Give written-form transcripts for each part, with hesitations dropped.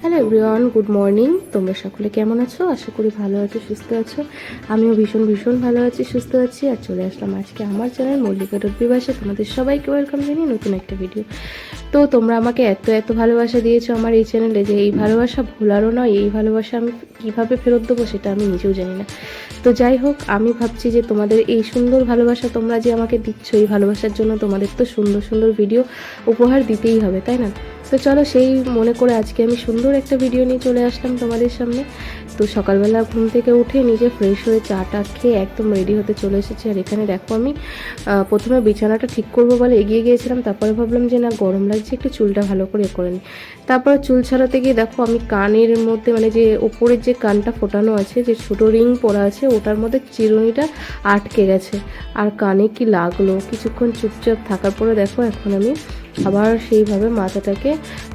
Hello everyone, good morning. তোমরা সকলে কেমন আছো? আশা করি ভালো আছো, সুস্থ আছো। আমিও ভীষণ ভীষণ ভালো আছি, সুস্থ আছি। আর চলে আসলাম আজকে আমার চ্যানেল মল্লিকা ডট বিভাসে তোমাদের সবাইকে ওয়েলকাম জানিয়ে নতুন একটা ভিডিও। তো তোমরা আমাকে এত এত ভালোবাসা দিয়েছো আমার এই চ্যানেলে, যে এই ভালোবাসা ভোলারও নয়। এই ভালোবাসা আমি কীভাবে ফেরত দেবো সেটা আমি নিজেও জানি না। তো যাই হোক, আমি ভাবছি যে তোমাদের এই সুন্দর ভালোবাসা তোমরা যে আমাকে দিচ্ছ, এই ভালোবাসার জন্য তোমাদের তো সুন্দর সুন্দর ভিডিও উপহার দিতেই হবে, তাই না? তো চলো, সেই মনে করে আজকে আমি সুন্দর একটা ভিডিও নিয়ে চলে আসলাম তোমাদের সামনে। তো সকালবেলা ঘুম থেকে উঠে নিজে ফ্রেশ হয়ে চা টা খেয়ে একদম রেডি হতে চলে এসেছি। আর এখানে দেখো, আমি প্রথমে বিছানাটা ঠিক করবো বলে এগিয়ে গিয়েছিলাম। তারপরে ভাবলাম যে না, গরম লাগছে, একটু চুলটা ভালো করে করে নিই। তারপরে চুল ছাড়াতে গিয়ে দেখো, আমি কানের মধ্যে মানে যে ওপরের যে কানটা ফোটানো আছে, যে ছোটো রিং পরা আছে, ওটার মধ্যে চিরুনিটা আটকে গেছে। আর কানে কি লাগলো! কিছুক্ষণ চুপচাপ থাকার পরে দেখো, এখন আমি আবার সেইভাবে মাথাটাকে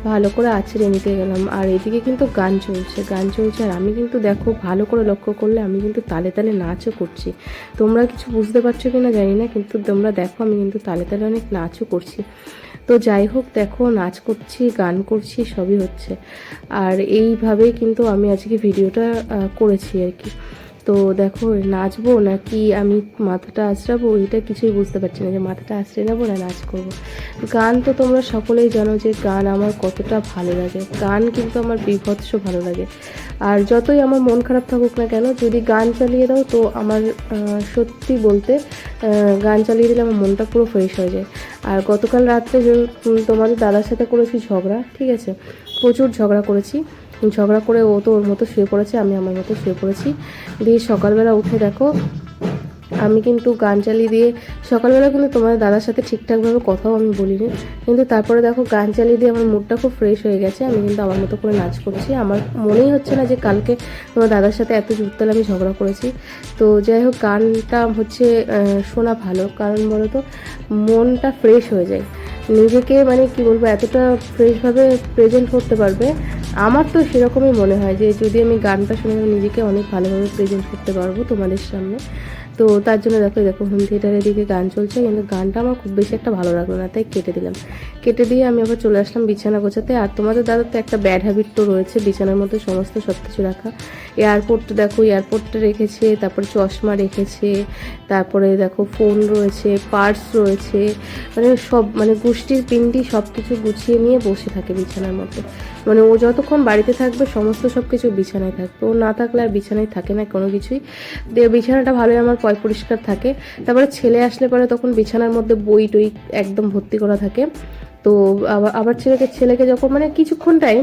ভালো করে আঁচড়ে নিতে গেলাম। আর এদিকে কিন্তু গান চলছে। আর আমি কিন্তু দেখো, ভালো করে লক্ষ্য করলে আমি কিন্তু তালে তালে নাচও করছি। তোমরা কিছু বুঝতে পারছো কি না জানি না, কিন্তু তোমরা দেখো, আমি কিন্তু তালে তালে অনেক নাচও করছি। তো যাই হোক, দেখো, নাচ করছি, গান করছি, সবই হচ্ছে। আর এইভাবেই কিন্তু আমি আজকে ভিডিওটা করেছি আর কি। তো দেখো, নাচবো নাকি আমি মাথাটা আঁচড়াবো, এটা কিছুই বুঝতে পারছি না, যে মাথাটা আঁচড়ে নেবো না নাচ করব। গান তো তোমরা সকলেই জানো যে গান আমার কতটা ভালো লাগে। গান কিন্তু আমার বীভৎস ভালো লাগে। আর যতই আমার মন খারাপ থাকুক না কেন, যদি গান চালিয়ে দাও তো আমার সত্যি বলতে গান চালিয়ে দিলে আমার মনটা পুরো ফ্রেশ হয়ে যায়। আর গতকাল রাত্রে তোমাদের দাদার সাথে করেছি ঝগড়া, ঠিক আছে, প্রচুর ঝগড়া করেছি। ঝগড়া করে ও তো ওর মতো শুয়ে পড়েছে, আমি আমার মতো শুয়ে পড়েছি। দিয়ে সকালবেলা উঠে দেখো, আমি কিন্তু গান চালিয়ে দিয়ে সকালবেলা কিন্তু তোমাদের দাদার সাথে ঠিকঠাকভাবে কথাও আমি বলিনি, কিন্তু তারপরে দেখো গান চালিয়ে দিয়ে আমার মুডটা খুব ফ্রেশ হয়ে গেছে। আমি কিন্তু আমার মতো করে নাচ করছি। আমার মনেই হচ্ছে না যে কালকে তোমার দাদার সাথে এত জোরতালে আমি ঝগড়া করেছি। তো যাই হোক, গানটা হচ্ছে শোনা ভালো, কারণ বলো তো, মনটা ফ্রেশ হয়ে যায়। নিজেকে মানে কি বলবো, এতটা ফ্রেশভাবে প্রেজেন্ট করতে পারবে। আমার তো সেরকমই মনে হয় যে যদি আমি গানটা শুনে, আমি নিজেকে অনেক ভালোভাবে প্রেজেন্ট করতে পারবো তোমাদের সামনে। তো তার জন্য দেখো দেখো হোম থিয়েটারের দিকে গান চলছে, কিন্তু গানটা আমার খুব বেশি একটা ভালো লাগলো না, তাই কেটে দিলাম। কেটে দিয়ে আমি আবার চলে আসলাম বিছানা গোছাতে। আর তোমাদের দাদার তো একটা ব্যাড হ্যাবিট তো রয়েছে, বিছানার মধ্যে সমস্ত সব কিছু রাখা। এয়ারপোর্টটা দেখো, এয়ারপোর্টটা রেখেছে, তারপরে চশমা রেখেছে, তারপরে দেখো ফোন রয়েছে, পার্স রয়েছে, মানে সব মানে গোষ্ঠীর পিন্ডি সব কিছু গুছিয়ে নিয়ে বসে থাকে বিছানার মধ্যে। মানে ও যতক্ষণ বাড়িতে থাকবে সমস্ত সব কিছু বিছানায় থাকবে, ও না থাকলে আর বিছানায় থাকে না কোনো কিছুই। দিয়ে বিছানাটা ভালোই আমার পরিষ্কার থাকে। তারপরে ছেলে আসলে পরে তখন বিছানার মধ্যে বই টই একদম ভর্তি করা থাকে। তো আবার ছেলেকে যখন মানে কিছুক্ষণ টাইম,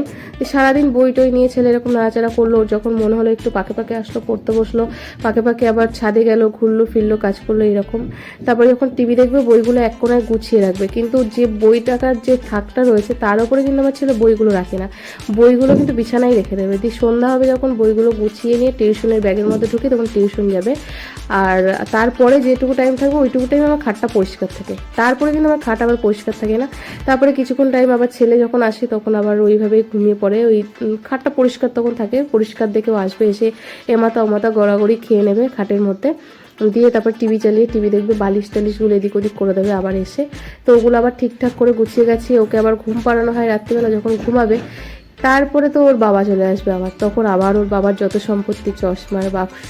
সারাদিন বই টই নিয়ে ছেলে এরকম নাড়াচাড়া করলো, যখন মনে হলো একটু পাকে পাকে আসলো, পড়তে বসলো, পাকে পাকে আবার ছাদে গেল, ঘুরলো ফিরলো, কাজ করলো, এরকম। তারপরে যখন টিভি দেখবে, বইগুলো এক কোনায় গুছিয়ে রাখবে, কিন্তু যে বই টাকার যে থাকটা রয়েছে তার উপরে কিন্তু আমার ছেলে বইগুলো রাখে না, বইগুলো কিন্তু বিছানায় রেখে দেবে। দিয়ে সন্ধ্যা হবে যখন, বইগুলো গুছিয়ে নিয়ে টিউশনের ব্যাগের মধ্যে ঢুকে তখন টিউশন যাবে। আর তারপরে যেটুকু টাইম থাকবে ওইটুকু টাইম আমার খাটটা পরিষ্কার থাকে, তারপরে কিন্তু আমার খাট আবার পরিষ্কার থাকে না। তারপরে কিছুক্ষণ টাইম আবার ছেলে যখন আসে তখন আবার ওইভাবেই ঘুমিয়ে পড়ে, ওই খাটটা পরিষ্কার তখন থাকে, পরিষ্কার দেখেও আসবে, এসে এমাথা ওমাথা গড়াগড়ি খেয়ে নেবে খাটের মধ্যে। দিয়ে তারপর টিভি চালিয়ে টিভি দেখবে, বালিশ টালিশগুলো এদিক ওদিক করে দেবে আবার এসে। তো ওগুলো আবার ঠিকঠাক করে গুছিয়ে গেছি, ওকে আবার ঘুম পাড়ানো হয় রাত্রিবেলা, যখন ঘুমাবে তারপরে তো ওর বাবা চলে আসবে আবার, তখন আবার ওর বাবার যত সম্পত্তি, চশমার বাক্স,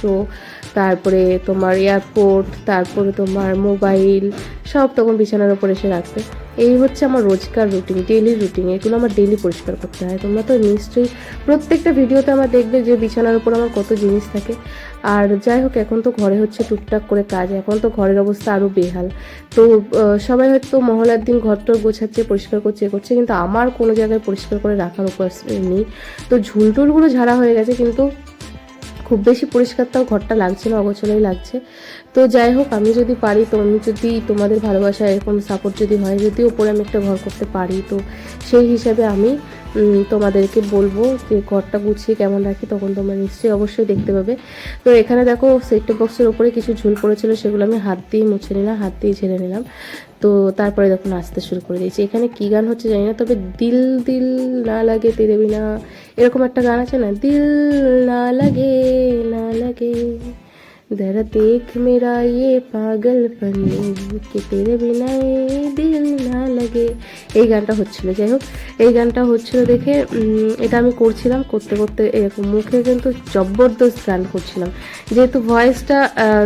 তারপরে তোমার এয়ারপোর্ট, তারপরে তোমার মোবাইল, সব তখন বিছানার ওপর এসে রাখবে। এই হচ্ছে আমার রোজকার রুটিন, ডেইলি রুটিন, এগুলো আমার ডেইলি পরিষ্কার করতে হয়। তোমরা তো নিশ্চয়ই প্রত্যেকটা ভিডিওতে আমার দেখবে যে বিছানার উপর আমার কত জিনিস থাকে। আর যাই হোক, এখন তো ঘরে হচ্ছে টুকটাক করে কাজ, এখন তো ঘরের অবস্থা আরও বেহাল। তো সবাই হয়তো মহলার দিন ঘরটর গোছাচ্ছে, পরিষ্কার করছে, করছে, কিন্তু আমার কোনো জায়গায় পরিষ্কার করে রাখার উপায় নেই। তো ঝুলটুলগুলো ঝাড়া হয়ে গেছে, কিন্তু খুব বেশি পরিষ্কারটাও ঘরটা লাগছে না, অগোছালোই লাগছে। তো যাই হোক, আমি যদি পারি, তো আমি যদি তোমাদের ভালোবাসা এরকম সাপোর্ট যদি হয়, যদি ওপরে আমি একটা ঘর করতে পারি, তো সেই হিসাবে আমি তোমাদেরকে বলবো যে ঘরটা গুছিয়ে কেমন রাখি, তখন তোমরা নিশ্চয়ই অবশ্যই দেখতে পাবে। তো এখানে দেখো, সেটটপ বক্সের ওপরে কিছু ঝুল পড়েছিল, সেগুলো আমি হাত দিয়ে মুছে নিলাম, হাত দিয়ে ঝেড়ে নিলাম। তো তারপরে দেখো নাচতে শুরু করে দিয়েছি। এখানে কী গান হচ্ছে জানি না, তবে দিল দিল না লাগে তেরে বিনা, এরকম একটা গান আছে না, দিল না লাগে না লাগে, जरा देख मेरा ये পাগলপন कि तेरे बिना ये दिल ना लगे। এই গানটা হচ্ছিল, যাই হোক এই গানটা হচ্ছিল দেখে এটা আমি করছিলাম, করতে করতে এরকম মুখে কিন্তু জবরদস্ত গান করছিলাম, যেহেতু ভয়েসটা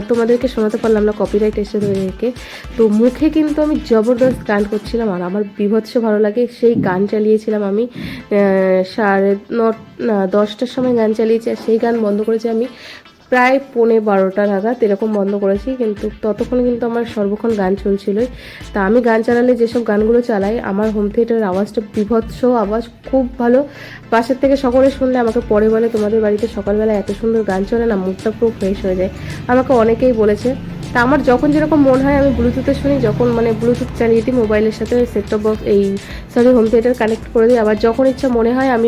তোমাদেরকে শোনাতে পারলাম না কপিরাইট এসে রেখে, তো মুখে কিন্তু আমি জবরদস্ত গান করছিলাম আর আমার বিভৎস ভালো লাগে। সেই গান চালিয়েছিলাম আমি 10:30টার সময় গান চালিয়েছি, আর সেই গান বন্ধ করেছি আমি প্রায় 11:45 নাগাদ এরকম বন্ধ করেছি, কিন্তু ততক্ষণ কিন্তু আমার সর্বক্ষণ গান চলছিলই। তা আমি গান চালালে যেসব গানগুলো চালাই, আমার হোম থিয়েটারের আওয়াজটা বিভৎস আওয়াজ, খুব ভালো। পাশের থেকে সকলে শুনলে আমাকে পরে বলে তোমাদের বাড়িতে সকালবেলা এত সুন্দর গান চলে না, মুডটা পুরো ফ্রেশ হয়ে যায়, আমাকে অনেকেই বলেছে। তা আমার যখন যেরকম মন হয় আমি ব্লুটুথে শুনি, যখন মানে ব্লুটুথ চালিয়ে দিই মোবাইলের সাথে set top box home theatre connect করে দিই, আবার যখন ইচ্ছা মনে হয় আমি